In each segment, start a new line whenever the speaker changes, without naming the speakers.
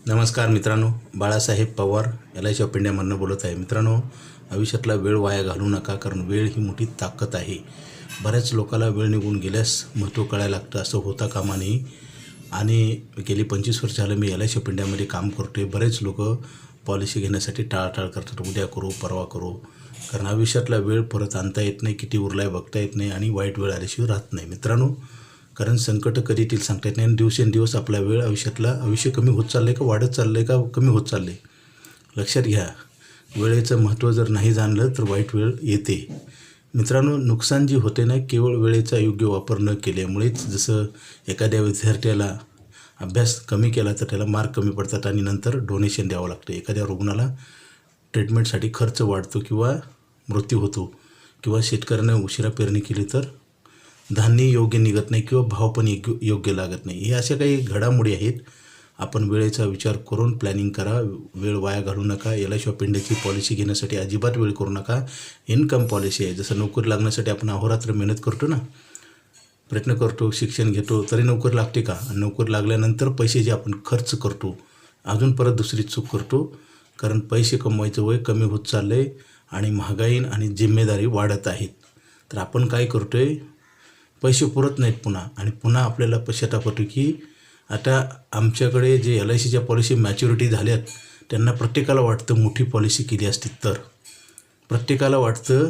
नमस्कार मित्रांनो, Balasaheb Pawar LIC of इंडियामधून बोलत आहे. मित्रांनो, आयुष्यातला वेळ वाया घालवू नका, कारण वेळ ही मोठी ताकद आहे. बऱ्याच लोकाला वेळ निघून गेल्यास महत्त्व कळायला लागतं, असं होता कामा नये. आणि गेली 25 वर्ष झालं मी LIC ऑफ इंडियामध्ये काम करतो आहे. बरेच लोक पॉलिसी घेण्यासाठी टाळाटाळ करतात, उद्या करू परवा करू, कारण आयुष्यातला वेळ परत आणता येत नाही, किती उरलाय बघता येत नाही आणि वाईट वेळ आल्याशिवाय राहत नाही मित्रांनो. कारण संकट कधी येतील सांगता येत नाही आणि दिवसेंदिवस आपला वेळ आयुष्य कमी होत चाललं आहे का वाढत चाललं आहे का कमी होत चाललं आहे. लक्षात घ्या, वेळेचं महत्त्व जर नाही जाणलं तर वाईट वेळ येते. मित्रांनो, नुकसान जी होते ना, केवळ वेळेचा योग्य वापर न केल्यामुळेच. जसं एखाद्या विद्यार्थ्याला अभ्यास कमी केला तर त्याला मार्क कमी पडतात आणि नंतर डोनेशन द्यावं लागतं. एखाद्या रुग्णाला ट्रीटमेंटसाठी खर्च वाढतो किंवा मृत्यू होतो, किंवा शेतकऱ्याने उशिरा पेरणी केली तर धान्य योग्य निघत नाही किंवा भाव पण योग्य लागत नाही. हे अशा काही घडामोडी आहेत. आपण वेळेचा विचार करून प्लॅनिंग करा. वेळ वाया घालू नका. LIC ऑफ इंडियाची पॉलिसी घेण्यासाठी अजिबात वेळ करू नका. इन्कम पॉलिसी आहे. जसं नोकरी लागण्यासाठी आपण अहोरात्र मेहनत करतो ना, प्रयत्न करतो, शिक्षण घेतो, तरी नोकरी लागते का? आणि नोकरी लागल्यानंतर पैसे जे आपण खर्च करतो, अजून परत दुसरी चूक करतो. कारण पैसे कमवायचं वय कमी होत चाललं आहे आणि महागाई आणि जिम्मेदारी वाढत आहेत. तर आपण काय करतो आहे, पैसे पुरत नाहीत पुन्हा पुन्हा आपल्याला पश्चाताप होतो की आता आमच्याकडे जे LICच्या पॉलिसी मॅच्युरिटी झाल्यात, त्यांना प्रत्येकाला वाटतं मोठी पॉलिसी केली असती तर. प्रत्येकाला वाटतं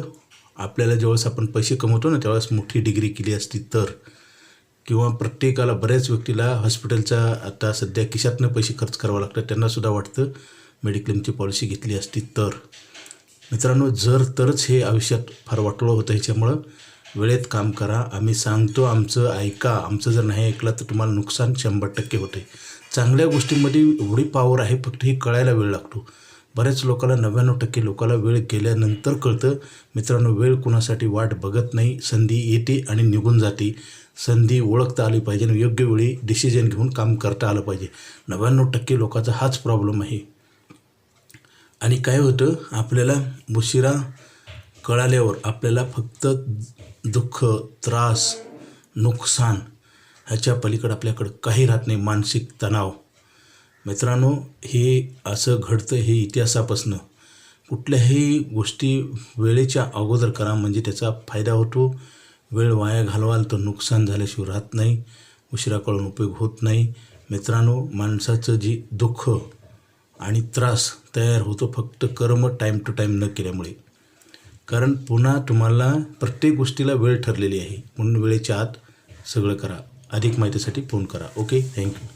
आपल्याला ज्यावेळेस आपण पैसे कमवतो ना, त्यावेळेस मोठी डिग्री केली असती तर. किंवा प्रत्येकाला, बऱ्याच व्यक्तीला हॉस्पिटलचा आता सध्या खिशातनं पैसे खर्च करावं लागतं, त्यांनासुद्धा वाटतं मेडिक्लेमची पॉलिसी घेतली असती तर. मित्रांनो, तरच हे आयुष्यात फार वाटोळं होतं. ह्याच्यामुळं वेळेत काम करा. आम्ही सांगतो आमचं ऐका. आमचं जर नाही ऐकलं तर तुम्हाला नुकसान 100% होते. चांगल्या गोष्टींमध्ये एवढी पॉवर आहे, फक्त हे कळायला वेळ लागतो. बऱ्याच लोकाला, 99% लोकाला वेळ गेल्यानंतर कळतं. मित्रांनो, वेळ कुणासाठी वाट बघत नाही. संधी येते आणि निघून जाते. संधी ओळखता आली पाहिजे आणि योग्य वेळी डिसिजन घेऊन काम करता आलं पाहिजे. 99% लोकांचा हाच प्रॉब्लेम आहे. आणि काय होतं, आपल्याला उशिरा कळाल्यावर आपल्याला फक्त दुःख, त्रास, नुकसान ह्याच्या पलीकडे आपल्याकडं काही राहत नाही. मानसिक तणाव. मित्रांनो, हे असं घडतं, हे इतिहासापासून. कुठल्याही गोष्टी वेळेच्या अगोदर करा, म्हणजे त्याचा फायदा होतो. वेळ वाया घालवाल तर नुकसान झाल्याशिवाय राहत नाही. उशिरा कळून उपयोग होत नाही. मित्रांनो, माणसाचं जी दुःख आणि त्रास तयार होतो फक्त कर्म टाईम टू टाईम न केल्यामुळे. कारण पुन्हा तुम्हाला प्रत्येक गोष्टीला वेळ ठरलेली आहे, म्हणून वेळेच्या आत सगळं करा. अधिक माहितीसाठी फोन करा. Okay, thank you.